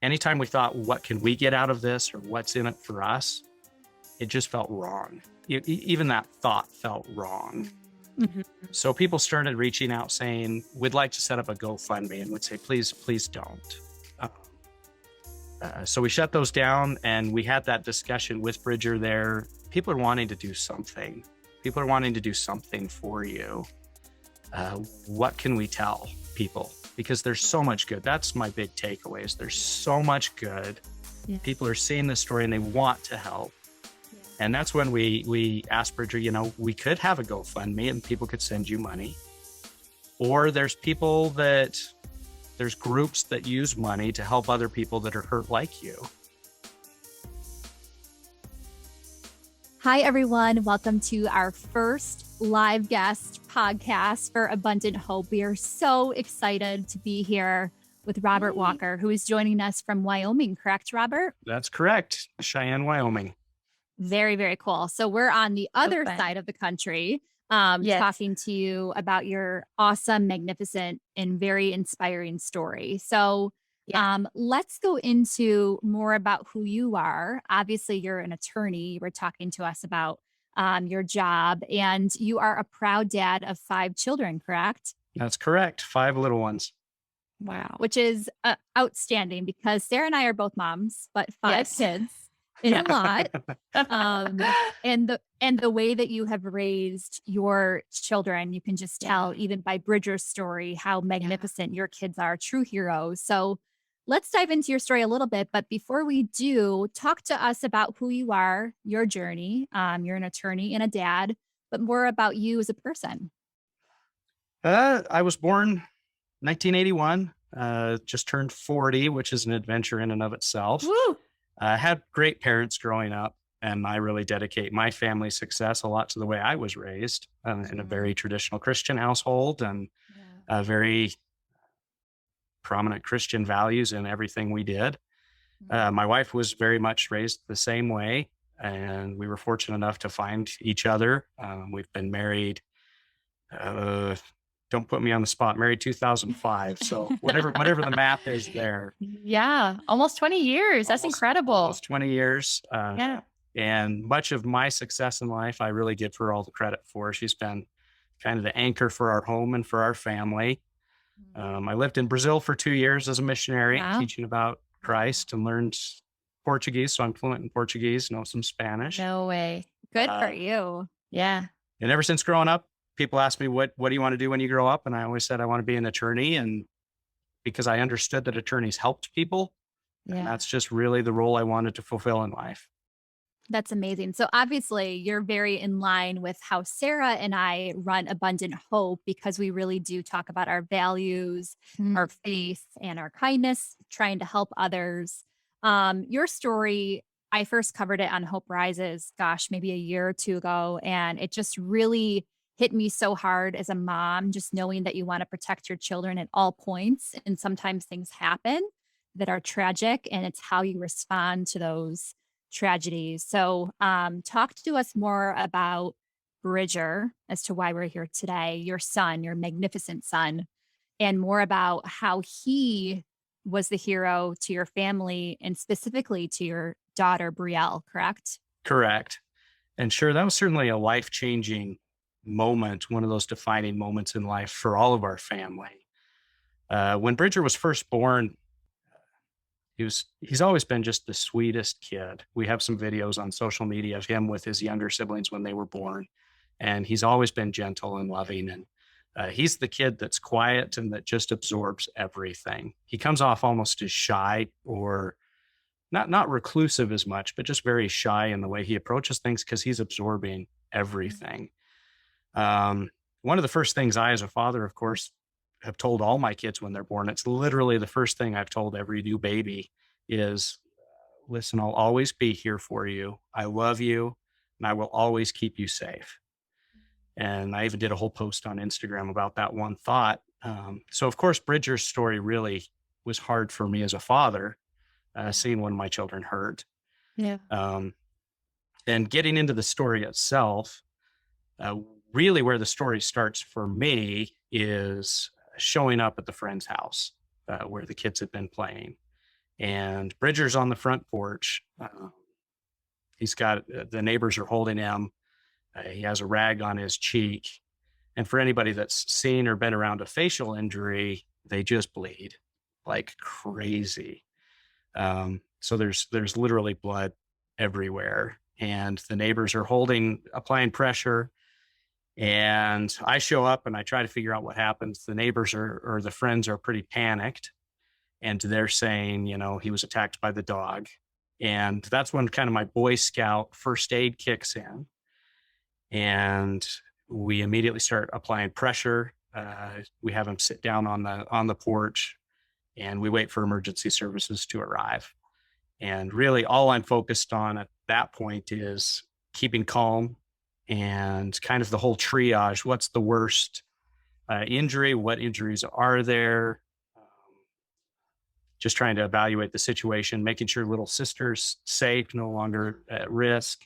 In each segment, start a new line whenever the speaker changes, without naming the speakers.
anytime we thought, what can we get out of this or what's in it for us, it just felt wrong. Even that thought felt wrong.
Mm-hmm.
So people started reaching out saying, we'd like to set up a GoFundMe, and would say, please don't. So we shut those down, and we had that discussion with Bridger there. People are wanting to do something. People are wanting to do something for you. What can we tell people? Because there's so much good. That's my big takeaways. There's so much good.
Yeah.
People are seeing this story and they want to help. Yeah. And that's when we asked Bridger, we could have a GoFundMe and people could send you money. Or there's groups that use money to help other people that are hurt like you.
Hi, everyone. Welcome to our first live guest podcast for Abundant Hope. We are so excited to be here with Robert Walker, who is joining us from Wyoming. Correct, Robert?
That's correct. Cheyenne, Wyoming.
Very, very cool. So we're on the other side of the country, talking to you about your awesome, magnificent, and very inspiring story. So let's go into more about who you are. Obviously, you're an attorney. You were talking to us about your job, and you are a proud dad of 5 children, correct?
That's correct. 5 little ones.
Wow. Which is outstanding, because Sarah and I are both moms, but 5 kids is a lot. And the way that you have raised your children, you can just tell even by Bridger's story, how magnificent your kids are, true heroes. So let's dive into your story a little bit. But before we do, talk to us about who you are, your journey. You're an attorney and a dad, but more about you as a person.
I was born 1981, just turned 40, which is an adventure in and of itself.
Woo!
I had great parents growing up, and I really dedicate my family's success a lot to the way I was raised in a very traditional Christian household, and very prominent Christian values in everything we did. My wife was very much raised the same way, and we were fortunate enough to find each other. We've been married, don't put me on the spot, married 2005. So whatever the math is there.
Yeah. Almost 20 years. That's incredible.
Almost 20 years. And much of my success in life, I really give her all the credit for. She's been kind of the anchor for our home and for our family. I lived in Brazil for 2 years as a missionary, teaching about Christ, and learned Portuguese. So I'm fluent in Portuguese, know some Spanish.
No way. Good for you. Yeah.
And ever since growing up, people ask me, what do you want to do when you grow up? And I always said, I want to be an attorney. And because I understood that attorneys helped people, and that's just really the role I wanted to fulfill in life.
That's amazing. So obviously you're very in line with how Sarah and I run Abundant Hope, because we really do talk about our values, our faith, and our kindness, trying to help others. Your story, I first covered it on Hope Rises, maybe a year or 2 ago. And it just really hit me so hard as a mom, just knowing that you want to protect your children at all points. And sometimes things happen that are tragic, and it's how you respond to those tragedies. So talk to us more about Bridger as to why we're here today, your son, your magnificent son, and more about how he was the hero to your family and specifically to your daughter, Brielle, correct?
Correct. And sure, that was certainly a life-changing moment, one of those defining moments in life for all of our family. When Bridger was first born, he's always been just the sweetest kid. We have some videos on social media of him with his younger siblings when they were born, and he's always been gentle and loving. And he's the kid that's quiet and that just absorbs everything. He comes off almost as shy, or not reclusive as much, but just very shy in the way he approaches things, because he's absorbing everything. One of the first things I, as a father, of course, have told all my kids when they're born, it's literally the first thing I've told every new baby is, listen, I'll always be here for you. I love you, and I will always keep you safe. And I even did a whole post on Instagram about that one thought. So of course, Bridger's story really was hard for me as a father, seeing one of my children hurt.
Yeah.
And getting into the story itself, really where the story starts for me is showing up at the friend's house where the kids had been playing. And Bridger's on the front porch. He's got the neighbors are holding him. He has a rag on his cheek. And for anybody that's seen or been around a facial injury, they just bleed like crazy. So there's literally blood everywhere, and the neighbors are applying pressure. And I show up and I try to figure out what happens. The neighbors or the friends are pretty panicked, and they're saying, he was attacked by the dog. And that's when kind of my Boy Scout first aid kicks in, and we immediately start applying pressure. We have him sit down on the porch, and we wait for emergency services to arrive. And really, all I'm focused on at that point is keeping calm and kind of the whole triage. What's the worst injury? What injuries are there? Just trying to evaluate the situation, making sure little sister's safe, no longer at risk.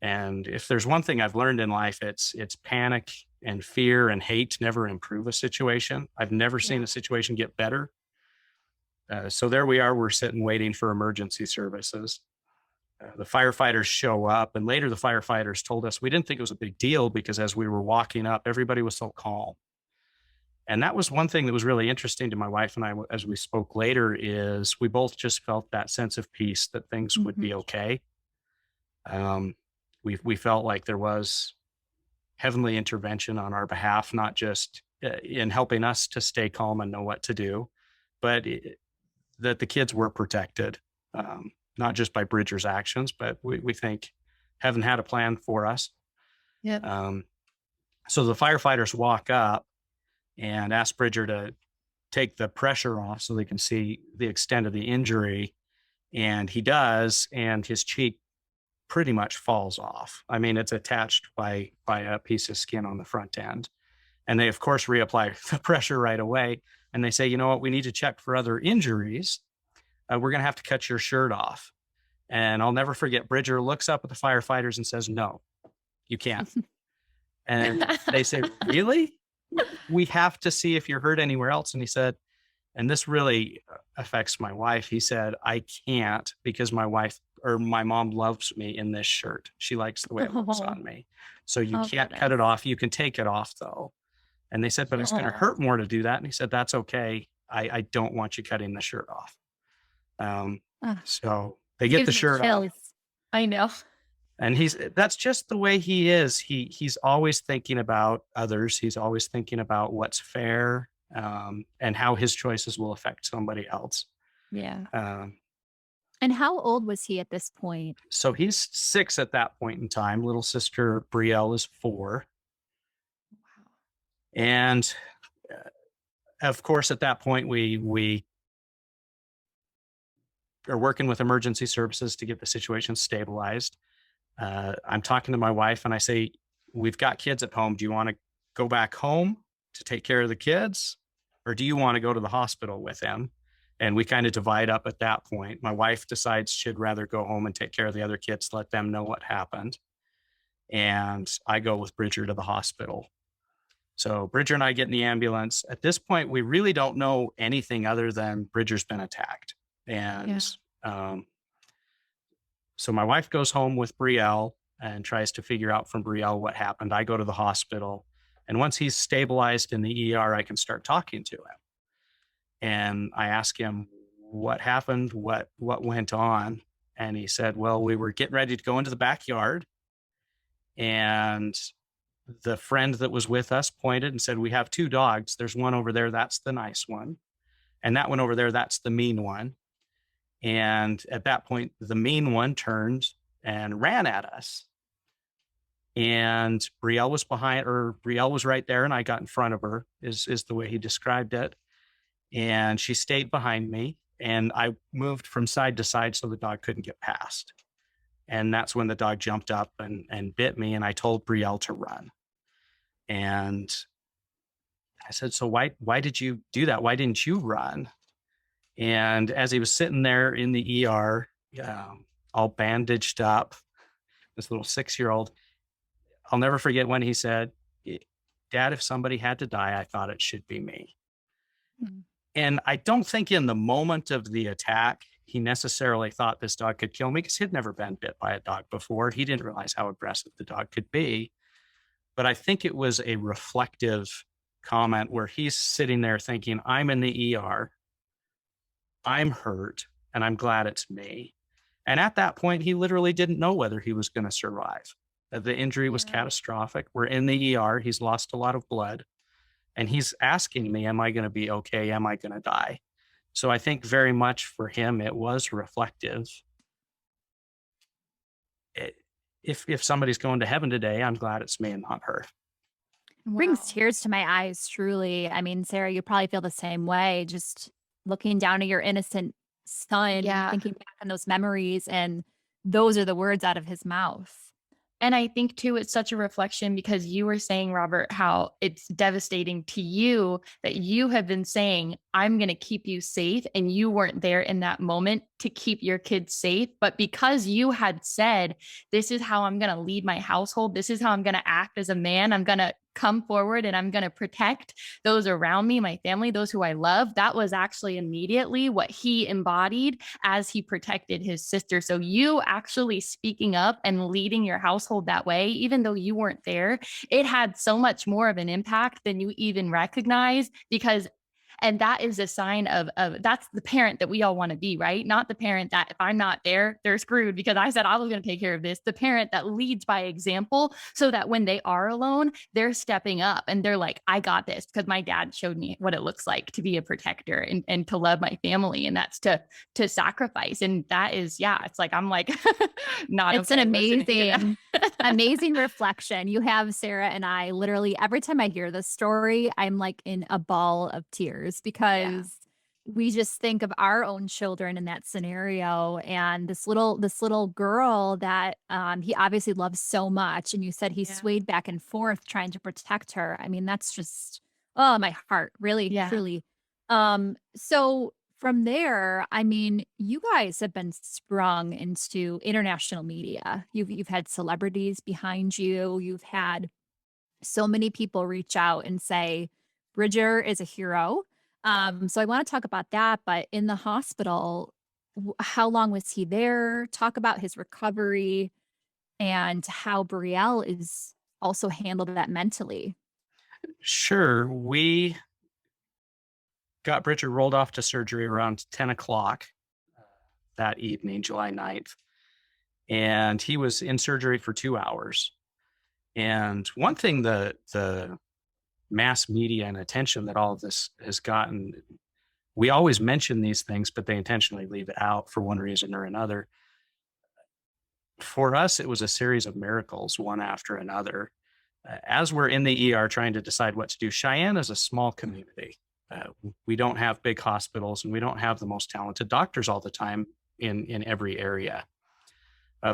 And if there's one thing I've learned in life, it's panic and fear and hate never improve a situation. I've never seen
Yeah.
a situation get better. So there we are. We're sitting waiting for emergency services. The firefighters show up, and later the firefighters told us we didn't think it was a big deal because as we were walking up, everybody was so calm. And that was one thing that was really interesting to my wife and I as we spoke later is we both just felt that sense of peace that things would be
Mhm.
okay. Um, we felt like there was heavenly intervention on our behalf, not just in helping us to stay calm and know what to do, but that the kids were protected, not just by Bridger's actions, but we think heaven had a plan for us.
Yep.
Um, so the firefighters walk up and ask Bridger to take the pressure off so they can see the extent of the injury. And he does, and his cheek pretty much falls off. I mean, it's attached by a piece of skin on the front end. And they, of course, reapply the pressure right away. And they say, you know what, we need to check for other injuries. We're going to have to cut your shirt off. And I'll never forget, Bridger looks up at the firefighters and says, no, you can't. And they say, really? We have to see if you're hurt anywhere else. And he said, and this really affects my wife. He said, I can't because my wife or my mom loves me in this shirt. She likes the way it looks
Oh,
on me. So you
oh
can't cut
goodness.
it off. You can take it off though. And they said, but it's going to
Oh,
hurt more to do that. And he said, that's okay. I don't want you cutting the shirt off. Um,
ugh,
so they get the
gives me
shirt off.
chills.
I know.
And that's just the way he is. He's always thinking about others. He's always thinking about what's fair, and how his choices will affect somebody else.
Yeah.
Um,
And how old was he at this point?
so he's 6 at that point in time. Little sister Brielle is 4.
Wow.
And of course, at that point, we are working with emergency services to get the situation stabilized. I'm talking to my wife and I say, we've got kids at home. Do you want to go back home to take care of the kids? Or do you want to go to the hospital with them? And we kind of divide up at that point. My wife decides she'd rather go home and take care of the other kids, let them know what happened. And I go with Bridger to the hospital. So Bridger and I get in the ambulance. At this point, we really don't know anything other than Bridger's been attacked.
Yeah.
And so my wife goes home with Brielle and tries to figure out from Brielle what happened. I go to the hospital. And once he's stabilized in the ER, I can start talking to him. And I ask him what happened, what went on. And he said, well, we were getting ready to go into the backyard. And the friend that was with us pointed and said, we have 2 dogs. There's one over there. That's the nice one. And that one over there, that's the mean one. And at that point, the mean one turned and ran at us. And Brielle was right there, and I got in front of her, is the way he described it. And she stayed behind me, and I moved from side to side so the dog couldn't get past. And that's when the dog jumped up and bit me, and I told Brielle to run. And I said, so why did you do that? Why didn't you run? And as he was sitting there in the ER, all bandaged up, this little 6-year-old, I'll never forget when he said, Dad, if somebody had to die, I thought it should be me.
Mm.
And I don't think in the moment of the attack, he necessarily thought this dog could kill me because he'd never been bit by a dog before. He didn't realize how aggressive the dog could be. But I think it was a reflective comment where he's sitting there thinking, I'm in the ER, I'm hurt, and I'm glad it's me. And at that point, he literally didn't know whether he was going to survive. The injury was
Yeah.
catastrophic. We're in the ER. He's lost a lot of blood. And he's asking me, am I going to be okay? Am I going to die? So I think very much for him, it was reflective. If somebody's going to heaven today, I'm glad it's me and not her.
Brings
Wow.
tears to my eyes, truly. I mean, Sarah, you probably feel the same way, just looking down at your innocent son,
Yeah.
thinking back on those memories, and those are the words out of his mouth.
And I think too, it's such a reflection because you were saying, Robert, how it's devastating to you that you have been saying, I'm going to keep you safe. And you weren't there in that moment to keep your kids safe. But because you had said, this is how I'm going to lead my household, this is how I'm going to act as a man, I'm going to come forward and I'm going to protect those around me, my family, those who I love. That was actually immediately what he embodied as he protected his sister. So you actually speaking up and leading your household that way, even though you weren't there, it had so much more of an impact than you even recognize because and that is a sign of that's the parent that we all want to be, right? Not the parent that if I'm not there, they're screwed because I said I was going to take care of this. The parent that leads by example so that when they are alone, they're stepping up and they're like, I got this because my dad showed me what it looks like to be a protector and to love my family. And that's to sacrifice. And that is, yeah, it's like, I'm like, not
It's an
okay listening to that.
amazing reflection. You have Sarah and I literally every time I hear this story, I'm like in a ball of tears
Yeah.
because we just think of our own children in that scenario and this little girl that he obviously loves so much. And you said he
Yeah.
swayed back and forth trying to protect her. I mean, that's just oh my heart, really,
Yeah.
truly. So from there, I mean, you guys have been sprung into international media. You've had celebrities behind you. You've had so many people reach out and say, Bridger is a hero. So I want to talk about that. But in the hospital, how long was he there? Talk about his recovery and how Brielle is also handled that mentally.
Sure. We got Bridger rolled off to surgery around 10 o'clock that evening, July 9th. And he was in surgery for 2 hours. And one thing the mass media and attention that all of this has gotten, we always mention these things, but they intentionally leave it out for one reason or another. For us, it was a series of miracles, one after another. As we're in the ER trying to decide what to do, Cheyenne is a small community. We don't have big hospitals and we don't have the most talented doctors all the time in every area.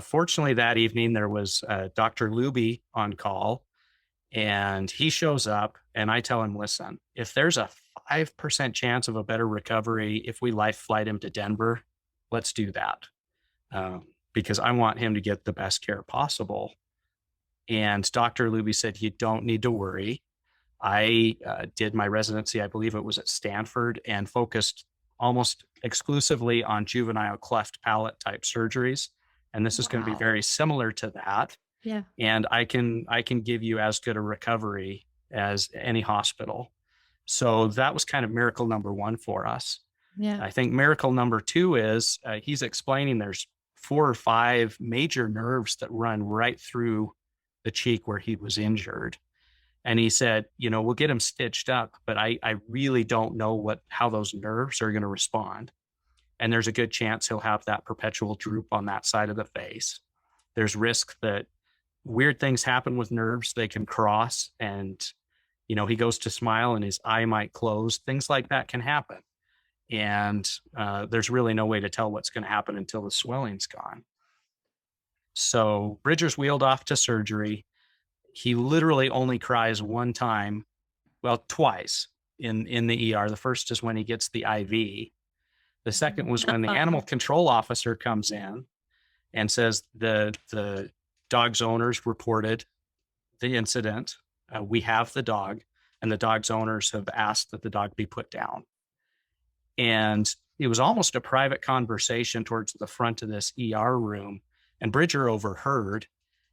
Fortunately, that evening, there was Dr. Luby on call, and he shows up, and I tell him, listen, if there's a 5% chance of a better recovery, if we life flight him to Denver, let's do that. Because I want him to get the best care possible. And Dr. Luby said, you don't need to worry. I did my residency, I believe it was at Stanford, and focused almost exclusively on juvenile cleft palate type surgeries. And this is going to be
Wow.
very similar to that.
Yeah.
And I can give you as good a recovery as any hospital. So that was kind of miracle number one for us.
Yeah.
I think miracle number two is he's explaining there's 4 or 5 major nerves that run right through the cheek where he was injured. And he said, we'll get him stitched up, but I really don't know how those nerves are going to respond. And there's a good chance he'll have that perpetual droop on that side of the face. There's risk that weird things happen with nerves. They can cross and, he goes to smile and his eye might close. Things like that can happen. And there's really no way to tell what's going to happen until the swelling's gone. So Bridger's wheeled off to surgery. He literally only cries one time, well, twice in the ER. The first is when he gets the IV. The second was when the animal control officer comes in and says the dog's owners reported the incident. We have the dog, and the dog's owners have asked that the dog be put down. And it was almost a private conversation towards the front of this ER room. And Bridger overheard,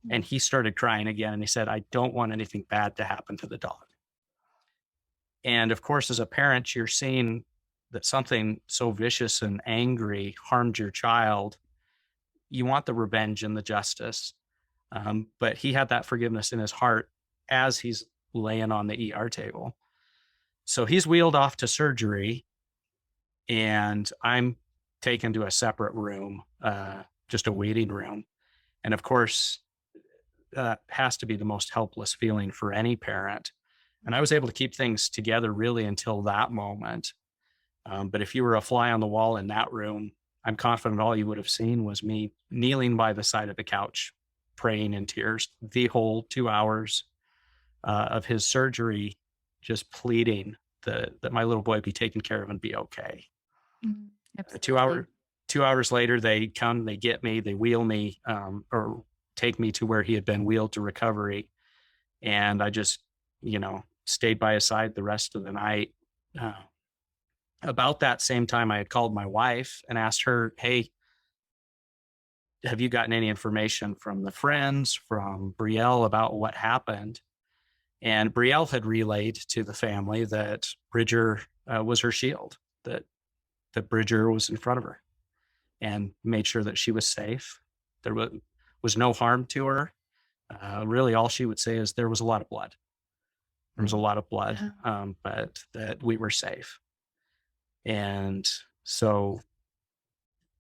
and he started crying again. And he said, I don't want anything bad to happen to the dog. And of course, as a parent, you're seeing that something so vicious and angry harmed your child. You want the revenge and the justice. But he had that forgiveness in his heart as he's laying on the ER table. So he's wheeled off to surgery, and I'm taken to a separate room, just a waiting room. And of course, has to be the most helpless feeling for any parent. And I was able to keep things together really until that moment. But if you were a fly on the wall in that room, I'm confident all you would have seen was me kneeling by the side of the couch, praying in tears the whole 2 hours of his surgery, just pleading that my little boy be taken care of and be okay.
Absolutely.
2 hours later, they come, they get me, they wheel me, or take me to where he had been wheeled to recovery. And I just, stayed by his side the rest of the night. About that same time, I had called my wife and asked her, hey, have you gotten any information from the friends, from Brielle about what happened? And Brielle had relayed to the family that Bridger was her shield, that Bridger was in front of her and made sure that she was safe. There was no harm to her. Really, all she would say is there was a lot of blood. There was a lot of blood, but that we were safe. And so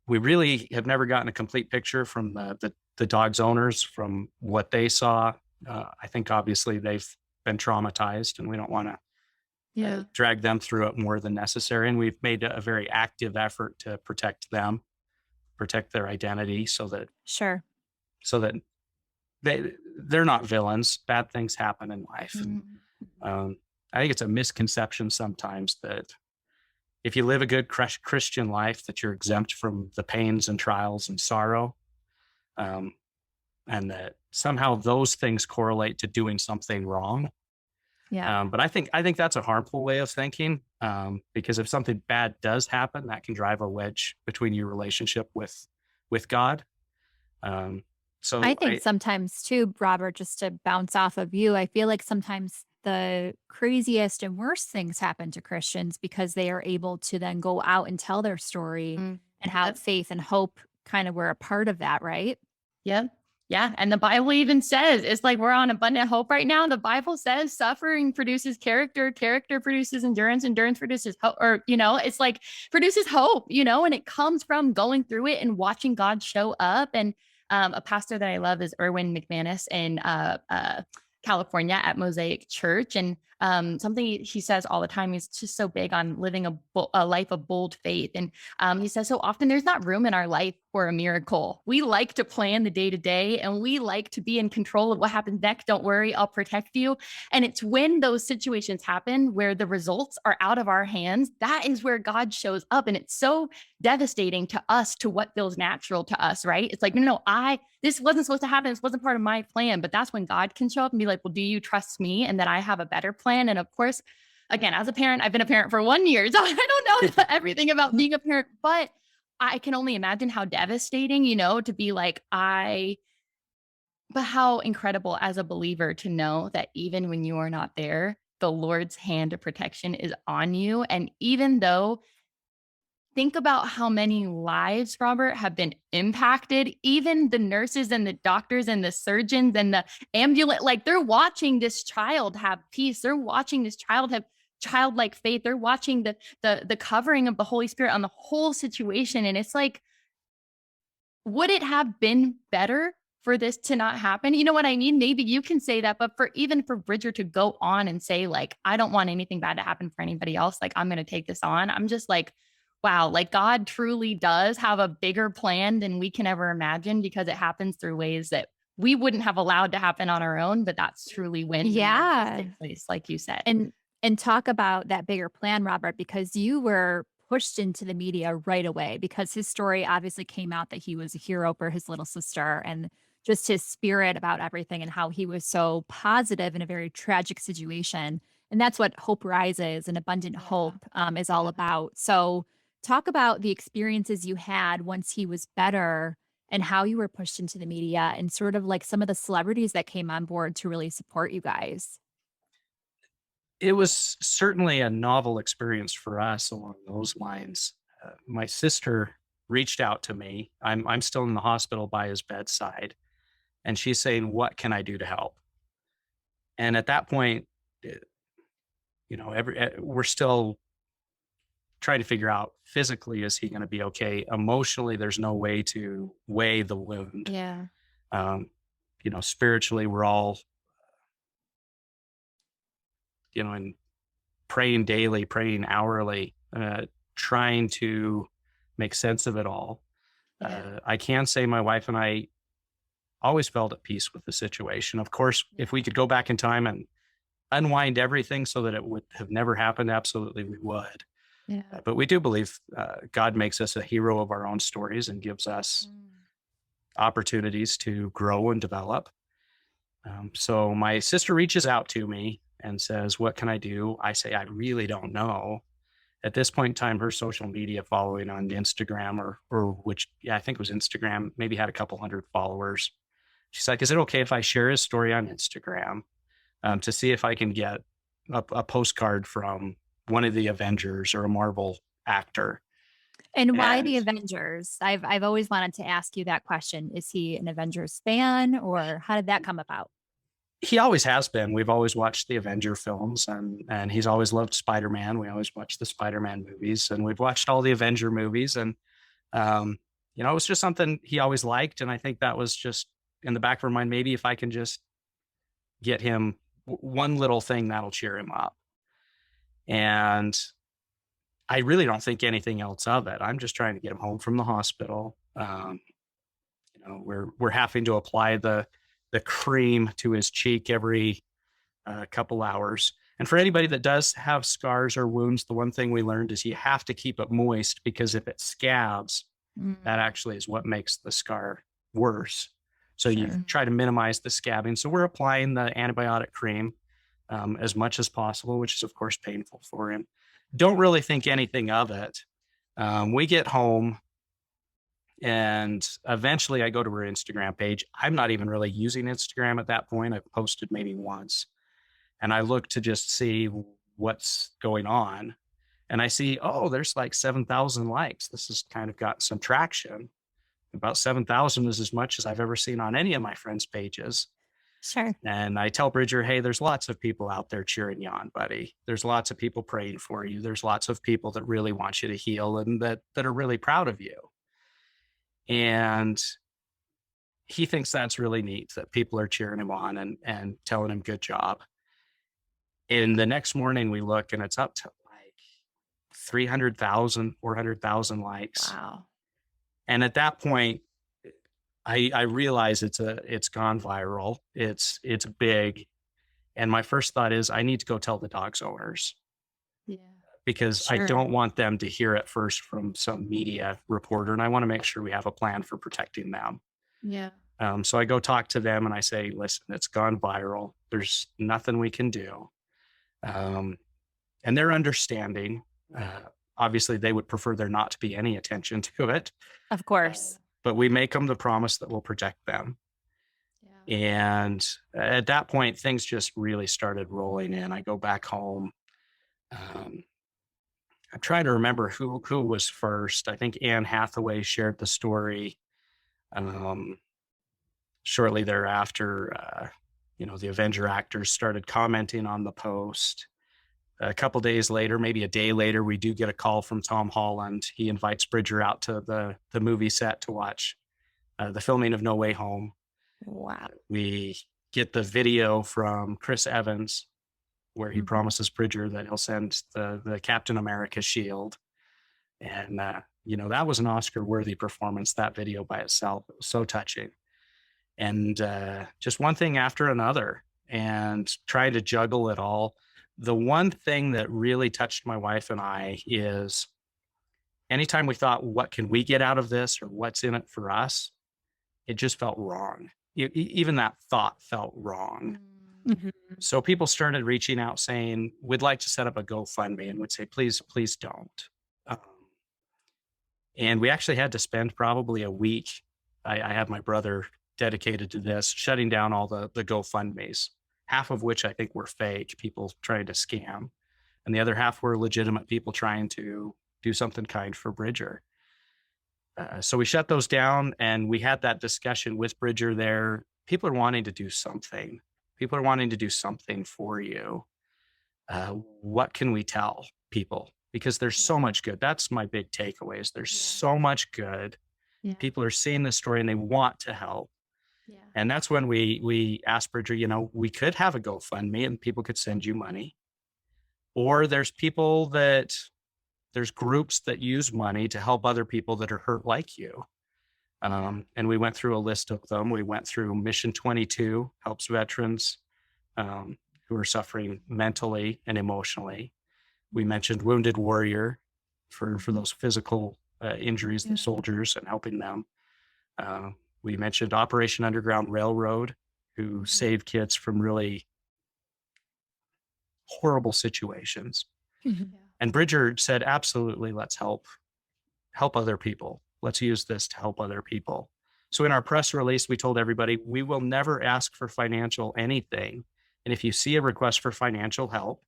we really have never gotten a complete picture from the dog's owners from what they saw. I think obviously they've been traumatized, and we don't want to drag them through it more than necessary. And we've made a very active effort to protect them, protect their identity, so that they're not villains. Bad things happen in life. And, I think it's a misconception sometimes that if you live a good Christian life, that you're exempt from the pains and trials and sorrow, and that somehow those things correlate to doing something wrong. But I think that's a harmful way of thinking, because if something bad does happen, that can drive a wedge between your relationship with God. So
I think sometimes too, Robert, just to bounce off of you, I feel like sometimes the craziest and worst things happen to Christians because they are able to then go out and tell their story and have faith and hope kind of were a part of that, right?
Yep. Yeah. And the Bible even says, it's like we're on abundant hope right now. The Bible says suffering produces character, character produces endurance, endurance produces hope, or, it's like produces hope, and it comes from going through it and watching God show up. And a pastor that I love is Erwin McManus in California at Mosaic Church. And something he says all the time, he's just so big on living a life of bold faith. And he says so often there's not room in our life for a miracle. We like to plan the day to day, and we like to be in control of what happens next. Don't worry, I'll protect you. And it's when those situations happen where the results are out of our hands, that is where God shows up. And it's so devastating to us, to what feels natural to us, right? It's like, no, this wasn't supposed to happen. This wasn't part of my plan. But that's when God can show up and be like, well, do you trust me and that I have a better plan? And of course, again, as a parent, I've been a parent for 1 year, so I don't know everything about being a parent, but I can only imagine how devastating, to be like, but how incredible as a believer to know that even when you are not there, the Lord's hand of protection is on you. And even though, think about how many lives, Robert, have been impacted. Even the nurses and the doctors and the surgeons and the ambulance, like they're watching this child have peace. They're watching this child have childlike faith. They're watching the covering of the Holy Spirit on the whole situation. And it's like, would it have been better for this to not happen? You know what I mean? Maybe you can say that, but even for Bridger to go on and say like, I don't want anything bad to happen for anybody else. Like, I'm going to take this on. I'm just like, wow, like God truly does have a bigger plan than we can ever imagine, because it happens through ways that we wouldn't have allowed to happen on our own. But that's truly when takes place, like you said.
And talk about that bigger plan, Robert, because you were pushed into the media right away because his story obviously came out that he was a hero for his little sister, and just his spirit about everything and how he was so positive in a very tragic situation. And that's what Hope Rises and Abundant Hope is all about. So Talk about the experiences you had once he was better and how you were pushed into the media and sort of like some of the celebrities that came on board to really support you guys.
It was certainly a novel experience for us along those lines. My sister reached out to me. I'm still in the hospital by his bedside, and she's saying, "What can I do to help?" And at that point, eh, we're still trying to figure out physically, is he going to be okay? Emotionally, there's no way to weigh the wound.
Yeah.
Um, spiritually, we're all, and praying daily, praying hourly, trying to make sense of it all.
Yeah.
I can say my wife and I always felt at peace with the situation. Of course, if we could go back in time and unwind everything so that it would have never happened, absolutely we would.
Yeah.
But we do believe God makes us a hero of our own stories and gives us opportunities to grow and develop. So my sister reaches out to me and says, "What can I do?" I say, "I really don't know." At this point in time, her social media following on Instagram or which, yeah, I think it was Instagram, maybe had a couple hundred followers. She's like, "Is it okay if I share his story on Instagram to see if I can get a postcard from one of the Avengers or a Marvel actor?"
And why
And
the Avengers? I've always wanted to ask you that question. Is he an Avengers fan or how did that come about?
he always has been. We've always watched the Avenger films, and he's always loved Spider-Man. We always watch the Spider-Man movies, and we've watched all the Avenger movies. And um, it was just something he always liked. And I think that was just in the back of our mind. Maybe if I can just get him one little thing, that'll cheer him up. And I really don't think anything else of it. I'm just trying to get him home from the hospital. We're having to apply the cream to his cheek every couple hours. And for anybody that does have scars or wounds, the one thing we learned is you have to keep it moist, because if it scabs, that
Mm,
actually is what makes the scar worse. So you
sure.
try to minimize the scabbing. So we're applying the antibiotic cream as much as possible, which is, of course, painful for him. Don't really think anything of it. We get home, and eventually I go to her Instagram page. I'm not even really using Instagram at that point. I've posted maybe once, and I look to just see what's going on. And I see, oh, there's like 7,000 likes. This has kind of got some traction. About 7,000 is as much as I've ever seen on any of my friends' pages.
Sure.
And I tell Bridger, "Hey, there's lots of people out there cheering you on, buddy. There's lots of people praying for you. There's lots of people that really want you to heal and that are really proud of you." And he thinks that's really neat that people are cheering him on and telling him good job. And the next morning we look and it's up to like 300,000, 400,000 likes.
Wow.
And at that point, I realize it's gone viral. It's big. And my first thought is I need to go tell the dog's owners,
Yeah.
because I
Sure.
don't want them to hear it first from some media reporter. And I want to make sure we have a plan for protecting them.
Yeah.
So I go talk to them and I say, "Listen, it's gone viral. There's nothing we can do." Um, and they're understanding. Uh, Obviously, they would prefer there not to be any attention to it,
Of course.
but we make them the promise that we'll protect them.
Yeah.
And at that point, things just really started rolling in. I go back home. Um, I'm trying to remember who was first. I think Anne Hathaway shared the story. Um, Shortly thereafter, the Avenger actors started commenting on the post. A couple days later, maybe a day later, we do get a call from Tom Holland. He invites Bridger out to the movie set to watch the filming of No Way Home.
Wow.
We get the video from Chris Evans where he
Mhm.
promises Bridger that he'll send the Captain America shield. And, that was an Oscar worthy performance, that video by itself. It was so touching. And just one thing after another, and try to juggle it all. The one thing that really touched my wife and I is anytime we thought, what can we get out of this or what's in it for us? It just felt wrong. Even that thought felt wrong.
Mhm.
So people started reaching out saying, "We'd like to set up a GoFundMe," and would say, "Please, please don't." Um, And we actually had to spend probably a week. I have my brother dedicated to this, shutting down all the GoFundMes, half of which I think were fake, people trying to scam. And the other half were legitimate people trying to do something kind for Bridger. So we shut those down, and we had that discussion with Bridger there. People are wanting to do something. People are wanting to do something for you. What can we tell people? Because there's so much good. That's my big takeaway is there's so much good.
Yeah.
People are seeing this story and they want to help.
Yeah.
And that's when we asked Bridger, we could have a GoFundMe and people could send you money. Or there's groups that use money to help other people that are hurt like you. And we went through a list of them. We went through Mission 22, helps veterans who are suffering mentally and emotionally. We mentioned Wounded Warrior for those physical injuries to soldiers and helping them. We mentioned Operation Underground Railroad, who saved kids from really horrible situations. And Bridger said, absolutely, let's help other people. Let's use this to help other people. So in our press release, we told everybody, we will never ask for financial anything. And if you see a request for financial help,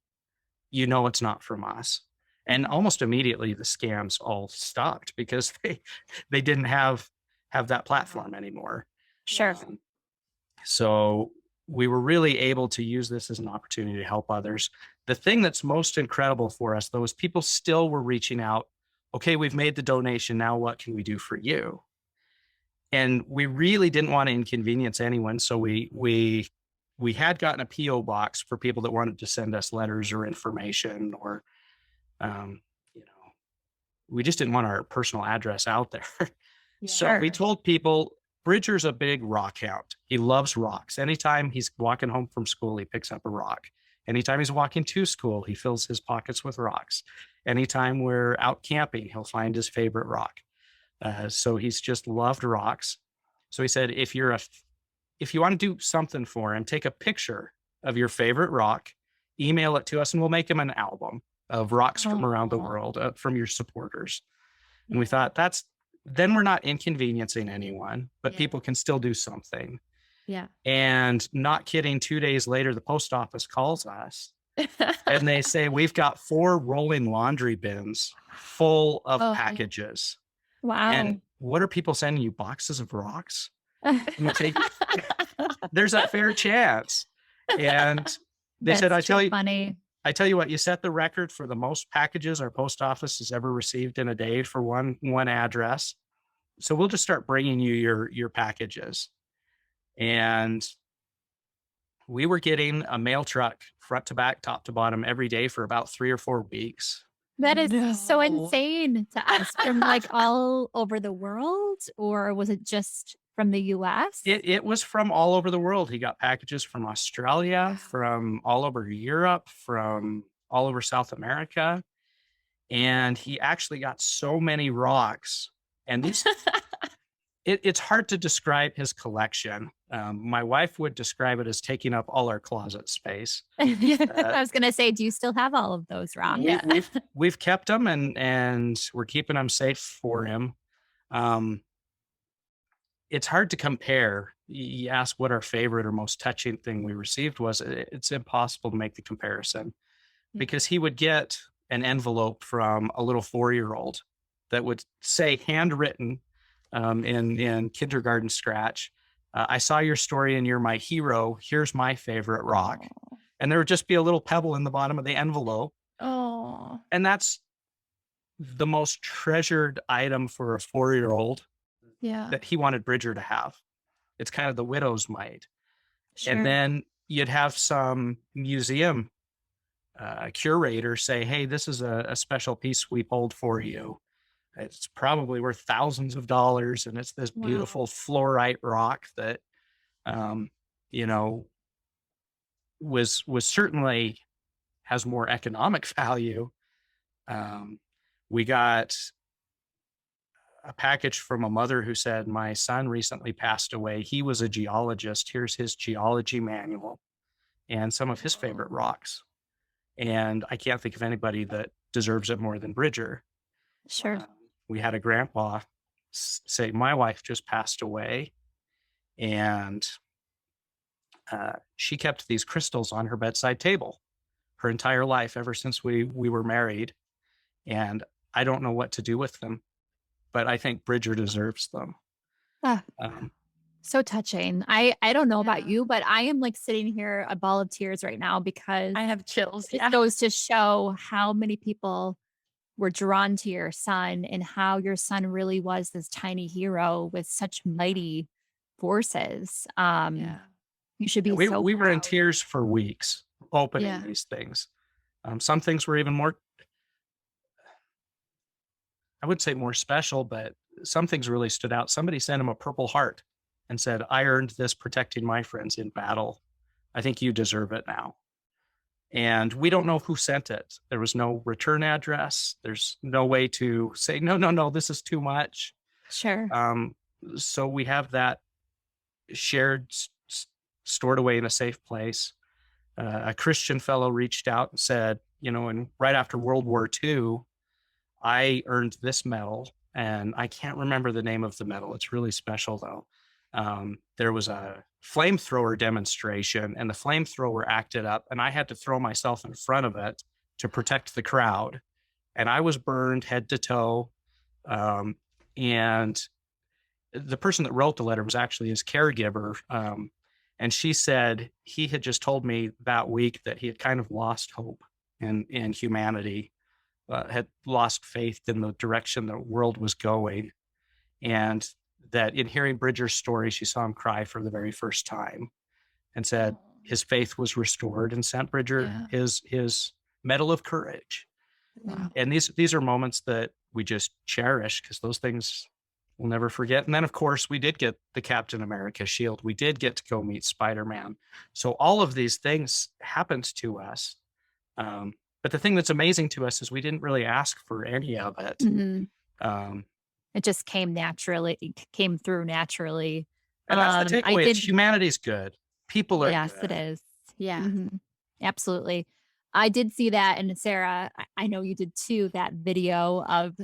it's not from us. And almost immediately the scams all stopped because they didn't have that platform anymore.
Sure.
So we were really able to use this as an opportunity to help others. The thing that's most incredible for us, though, is people still were reaching out. Okay, we've made the donation. Now what can we do for you? And we really didn't want to inconvenience anyone. So we had gotten a PO box for people that wanted to send us letters or information, or, we just didn't want our personal address out there. So we told people, Bridger's a big rock hound. He loves rocks. Anytime he's walking home from school, he picks up a rock. Anytime he's walking to school, he fills his pockets with rocks. Anytime we're out camping, he'll find his favorite rock. So he's just loved rocks. So he said, if you want to do something for him, take a picture of your favorite rock, email it to us, and we'll make him an album of rocks from around the world, from your supporters. And we thought then we're not inconveniencing anyone, but people can still do something.
Yeah.
And not kidding, 2 days later, the post office calls us and they say, we've got 4 rolling laundry bins full of packages.
Wow.
And what are people sending you? Boxes of rocks? There's a fair chance. And they said, I tell you what, you set the record for the most packages our post office has ever received in a day for one address. So we'll just start bringing you your packages. And we were getting a mail truck front to back, top to bottom every day for about 3 or 4 weeks.
That is so insane to us, from like all over the world, or was it just from the US?
It was from all over the world. He got packages from Australia, from all over Europe, from all over South America. And he actually got so many rocks. And these, it's hard to describe his collection. My wife would describe it as taking up all our closet space.
I was going to say, do you still have all of those rocks?
We've kept them and we're keeping them safe for him. It's hard to compare. You ask what our favorite or most touching thing we received was. It's impossible to make the comparison because he would get an envelope from a little 4-year-old that would say, handwritten in kindergarten scratch, I saw your story and you're my hero. Here's my favorite rock. Aww. And there would just be a little pebble in the bottom of the envelope.
Oh,
and that's the most treasured item for a 4-year-old that he wanted Bridger to have. It's kind of the widow's mite. Sure. And then you'd have some museum curator say, hey, this is a special piece we pulled for you. It's probably worth thousands of dollars. And it's this beautiful fluorite rock that, was certainly has more economic value. We got a package from a mother who said, my son recently passed away. He was a geologist. Here's his geology manual and some of his favorite rocks. And I can't think of anybody that deserves it more than Bridger.
Sure.
we had a grandpa say, my wife just passed away, and she kept these crystals on her bedside table her entire life ever since we were married, and I don't know what to do with them, but I think Bridger deserves them.
Ah,
Um,
so touching. I don't know about
Yeah.
you, but I am like sitting here a ball of tears right now because
I have chills.
it
Yeah.
goes to show how many people were drawn to your son and how your son really was this tiny hero with such mighty forces.
Yeah.
You should
yeah,
be so
we were in
proud.
tears for weeks opening
Yeah.
these things. Some things were even more, I would say more special, but some things really stood out. Somebody sent him a Purple Heart and said, I earned this protecting my friends in battle. I think you deserve it now. And we don't know who sent it. There was no return address. There's no way to say, no, no, no, this is too much.
Sure.
Um, so we have that shared, stored away in a safe place. A Christian fellow reached out and said, and right after World War II, I earned this medal, and I can't remember the name of the medal. It's really special though. There was a flamethrower demonstration, and the flamethrower acted up, and I had to throw myself in front of it to protect the crowd. And I was burned head to toe. And the person that wrote the letter was actually his caregiver. And she said he had just told me that week that he had kind of lost hope in humanity, had lost faith in the direction the world was going. And that in hearing Bridger's story, she saw him cry for the very first time and said his faith was restored, and sent Bridger
Yeah.
his medal of courage.
Wow.
And these are moments that we just cherish because those things we'll never forget. And then, of course, we did get the Captain America shield. We did get to go meet Spider-Man. So all of these things happened to us. But the thing that's amazing to us is we didn't really ask for any of it.
Mhm.
Um,
It just came naturally. It came through naturally.
and that's the
I
takeaway. It's
did.
humanity's good. People are
Yes, it
good.
is.
Yeah.
Mhm. Absolutely. I did see that, and Sarah, I know you did too, that video of,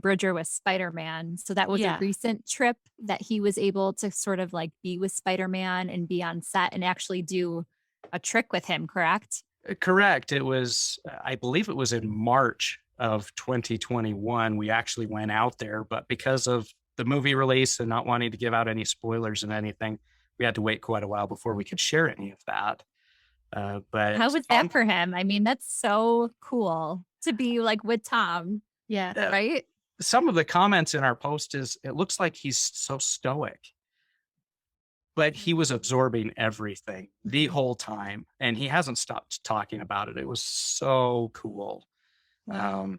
Bridger with Spider-Man. So that was a
Yeah.
recent trip that he was able to sort of, like, be with Spider-Man and be on set and actually do a trick with him, correct?
Correct. It was, I believe it was in March of 2021. We actually went out there, but because of the movie release and not wanting to give out any spoilers and anything, we had to wait quite a while before we could share any of that.
How
But
was that for him? I mean, that's so cool to be, like, with Tom,
Yeah.
right?
some of the comments in our post is it looks like he's so stoic, but he was absorbing everything the whole time, and he hasn't stopped talking about it. It was so cool.
Wow.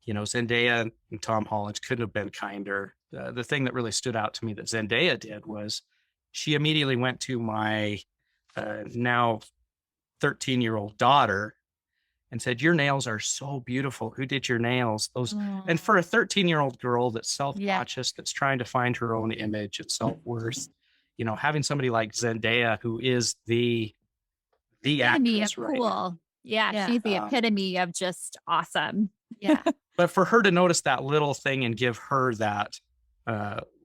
Zendaya and Tom Holland couldn't have been kinder. The thing that really stood out to me that Zendaya did was she immediately went to my now 13-year-old daughter and said, your nails are so beautiful. Who did your nails? Those. And for a 13-year-old girl that's self-conscious, that's trying to find her own image and self-worth, having somebody like Zendaya, who is the
Epitome of
actress right now.
cool. Yeah,
Yeah.
she's the epitome of just awesome.
Yeah.
But for her to notice that little thing and give her that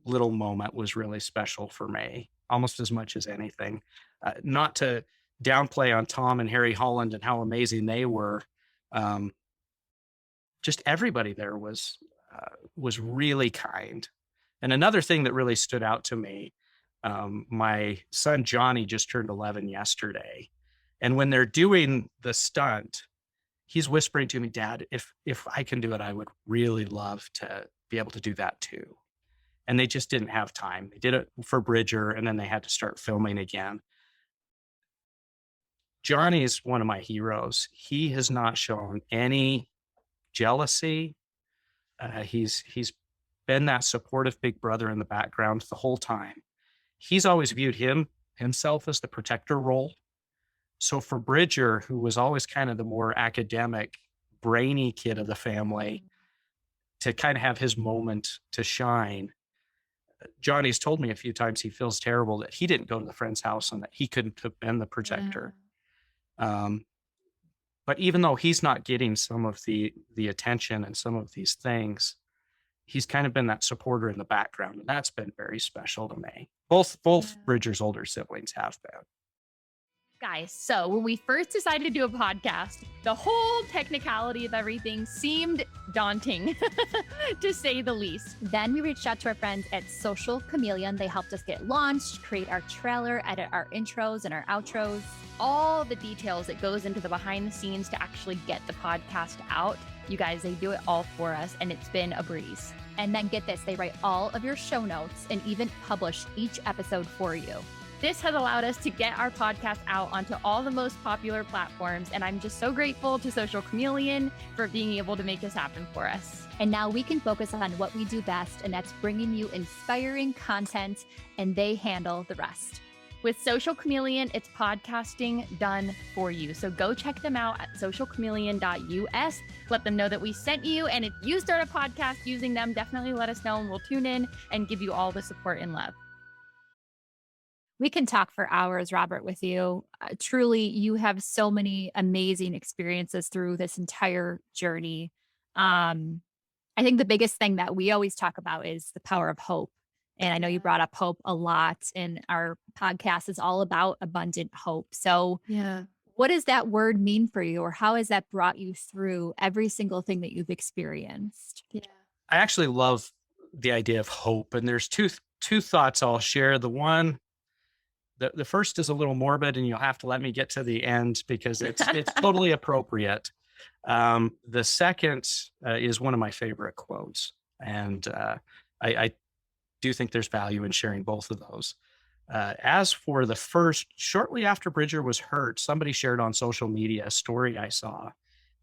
little moment was really special for me, almost as much as anything. Not to downplay on Tom and Harry Holland and how amazing they were. Just everybody there was really kind. And another thing that really stood out to me, my son Johnny just turned 11 yesterday, and when they're doing the stunt, he's whispering to me, Dad, if I can do it, I would really love to be able to do that too. And they just didn't have time. They did it for Bridger, and then they had to start filming again. Johnny is one of my heroes. He has not shown any jealousy. He's been that supportive big brother in the background the whole time. He's always viewed himself as the protector role. So for Bridger, who was always kind of the more academic, brainy kid of the family, to kind of have his moment to shine, Johnny's told me a few times he feels terrible that he didn't go to the friend's house and that he couldn't have been the protector. But even though he's not getting some of the attention and some of these things, he's kind of been that supporter in the background, and that's been very special to me. Both
Yeah.
Bridger's older siblings have been.
Guys, so when we first decided to do a podcast, the whole technicality of everything seemed daunting, to say the least.
Then we reached out to our friends at Social Chameleon. They helped us get launched, create our trailer, edit our intros and our outros.
All the details that goes into the behind the scenes to actually get the podcast out. You guys, they do it all for us, and it's been a breeze.
And then get this, they write all of your show notes and even publish each episode for you.
This has allowed us to get our podcast out onto all the most popular platforms, and I'm just so grateful to Social Chameleon for being able to make this happen for us.
And now we can focus on what we do best, and that's bringing you inspiring content, and they handle the rest.
With Social Chameleon, it's podcasting done for you. So go check them out at socialchameleon.us. Let them know that we sent you. And if you start a podcast using them, definitely let us know and we'll tune in and give you all the support and love.
We can talk for hours, Robert, with you. Truly, you have so many amazing experiences through this entire journey. I think the biggest thing that we always talk about is the power of hope. And I know you brought up hope a lot, and our podcast is all about abundant hope. So,
Yeah.
what does that word mean for you, or how has that brought you through every single thing that you've experienced?
Yeah.
I actually love the idea of hope, and there's two thoughts I'll share. The first is a little morbid, and you'll have to let me get to the end because it's totally appropriate. The second is one of my favorite quotes, and I do think there's value in sharing both of those. As for the first, shortly after Bridger was hurt, somebody shared on social media a story I saw,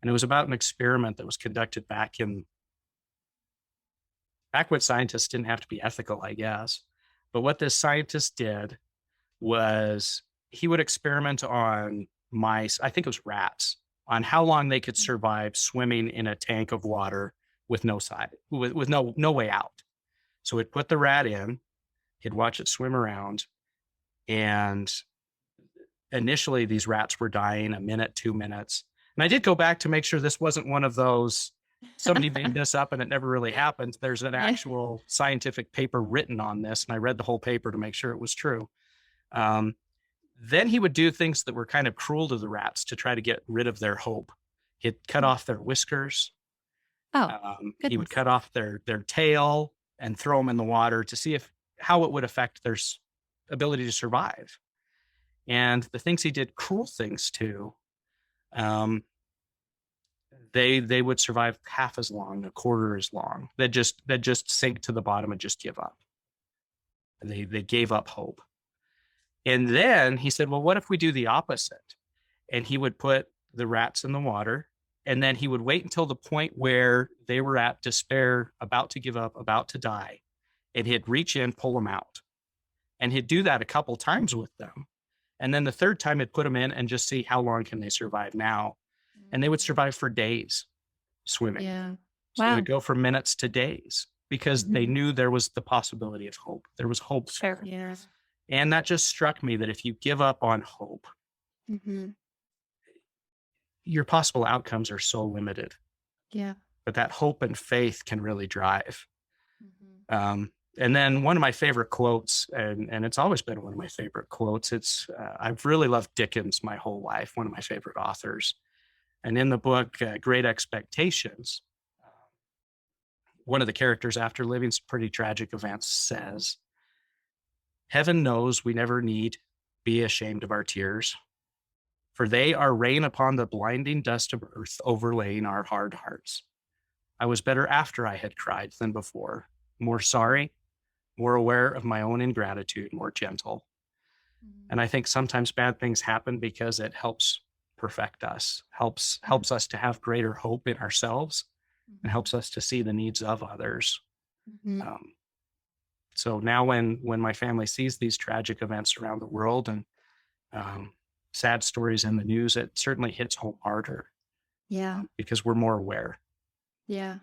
and it was about an experiment that was conducted back when scientists didn't have to be ethical, I guess. But what this scientist did was he would experiment on mice, I think it was rats, on how long they could survive swimming in a tank of water with no way out. So he'd put the rat in, he'd watch it swim around, and initially these rats were dying a minute, 2 minutes. And I did go back to make sure this wasn't one of those, somebody made this up and it never really happened. There's an actual scientific paper written on this, and I read the whole paper to make sure it was true. Then he would do things that were kind of cruel to the rats to try to get rid of their hope. He'd cut off their whiskers. He would cut off their tail and throw them in the water to see how it would affect their ability to survive. And the things he did cruel things to, they would survive half as long, a quarter as long. They'd just sink to the bottom and just give up. They gave up hope. And then he said, well, what if we do the opposite? And he would put the rats in the water, and then he would wait until the point where they were at despair, about to give up, about to die. And he'd reach in, pull them out. And he'd do that a couple times with them. And then the third time he'd put them in and just see how long can they survive now. And they would survive for days swimming.
Yeah.
So
Wow.
they would go from minutes to days because they knew there was the possibility of hope. There was hope.
Sure.
Yeah.
And that just struck me that if you give up on hope,
Mm-hmm.
your possible outcomes are so limited.
Yeah.
But that hope and faith can really drive.
Mm-hmm.
And then one of my favorite quotes, and it's always been one of my favorite quotes, I've really loved Dickens my whole life, one of my favorite authors. And in the book, Great Expectations, one of the characters, after living some pretty tragic events, says, "Heaven knows we never need be ashamed of our tears, for they are rain upon the blinding dust of earth, overlaying our hard hearts. I was better after I had cried than before, more sorry, more aware of my own ingratitude, more gentle." And I think sometimes bad things happen because it helps perfect us, helps us to have greater hope in ourselves, and helps us to see the needs of others.
Mm-hmm.
So now when my family sees these tragic events around the world and sad stories in the news, it certainly hits home harder
Yeah.
because we're more aware.
Yeah.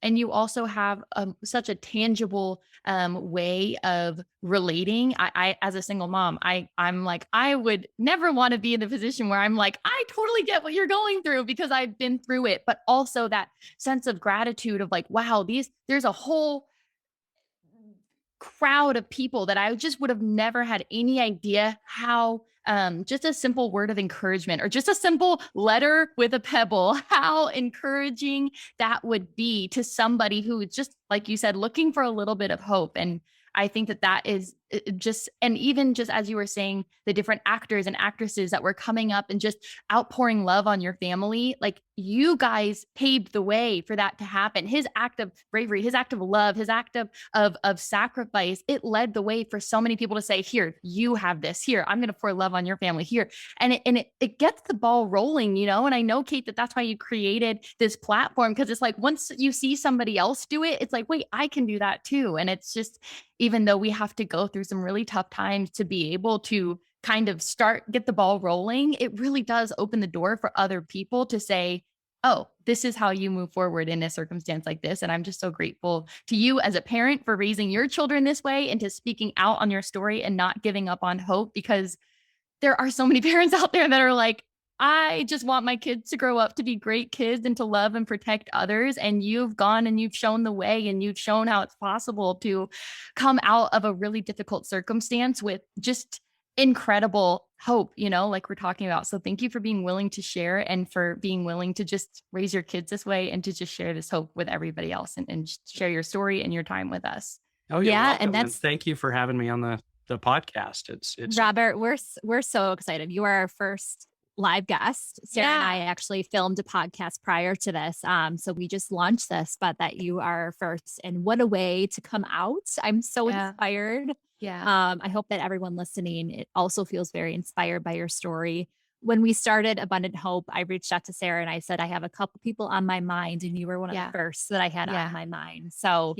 And you also have such a tangible way of relating. I, as a single mom, I'm like, I would never want to be in the position where I'm like, I totally get what you're going through because I've been through it. But also that sense of gratitude of like, wow, there's a whole crowd of people that I just would have never had any idea how just a simple word of encouragement or just a simple letter with a pebble, how encouraging that would be to somebody who is just, like you said, looking for a little bit of hope. And I think that is just, and even just as you were saying, the different actors and actresses that were coming up and just outpouring love on your family, like you guys paved the way for that to happen. His act of bravery, his act of love, his act of sacrifice, it led the way for so many people to say, here, you have this, here, I'm going to pour love on your family here. And it gets the ball rolling, you know? And I know, Kate, that's why you created this platform, because it's like, once you see somebody else do it, it's like, wait, I can do that too. And it's just, even though we have to go through some really tough times to be able to kind of get the ball rolling, it really does open the door for other people to say, oh, this is how you move forward in a circumstance like this. And I'm just so grateful to you as a parent for raising your children this way and to speaking out on your story and not giving up on hope, because there are so many parents out there that are like, I just want my kids to grow up to be great kids and to love and protect others. And you've gone and you've shown the way, and you've shown how it's possible to come out of a really difficult circumstance with just incredible hope, you know, like we're talking about. So thank you for being willing to share and for being willing to just raise your kids this way and to just share this hope with everybody else and share your story and your time with us.
Oh, you're
Yeah,
welcome.
and
Thank you for having me on the podcast. It's
Robert, we're so excited. You are our first live guest. Sarah and I actually filmed a podcast prior to this. So we just launched this, but that you are first. And what a way to come out. I'm so inspired.
Yeah.
I hope that everyone listening, it also feels very inspired by your story. When we started Abundant Hope, I reached out to Sarah and I said, I have a couple people on my mind, and you were one of the first that I had on my mind. So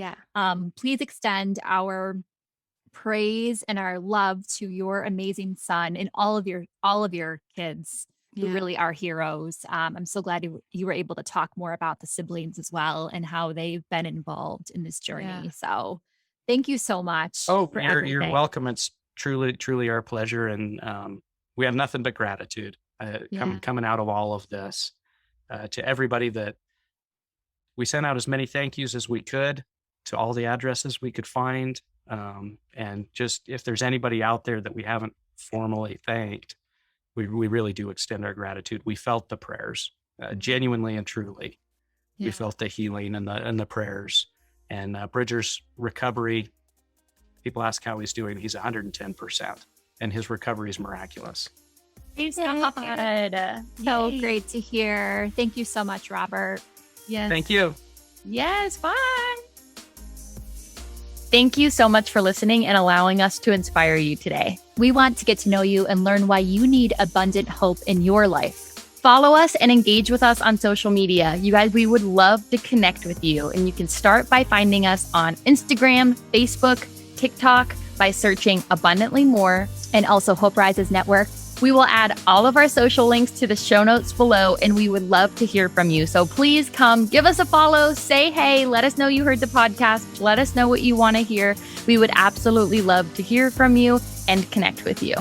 please extend our praise and our love to your amazing son and all of your kids who really are heroes. I'm so glad you were able to talk more about the siblings as well and how they've been involved in this journey. So thank you so much.
Oh, you're welcome. It's truly our pleasure. And we have nothing but gratitude coming out of all of this to everybody that we sent out as many thank yous as we could to all the addresses we could find. And just if there's anybody out there that we haven't formally thanked, we really do extend our gratitude. We felt the prayers genuinely and truly. We felt the healing and the prayers. And Bridger's recovery, people ask how he's doing. He's 110%, and his recovery is miraculous.
He's so good.
So great to hear. Thank you so much, Robert.
Yes.
Thank you.
Yes. Bye. Thank you so much for listening and allowing us to inspire you today.
We want to get to know you and learn why you need abundant hope in your life.
Follow us and engage with us on social media. You guys, we would love to connect with you. And you can start by finding us on Instagram, Facebook, TikTok by searching Abundantly More,
and also Hope Rises Network.
We will add all of our social links to the show notes below, and we would love to hear from you. So please come give us a follow, say hey, let us know you heard the podcast, let us know what you want to hear. We would absolutely love to hear from you and connect with you.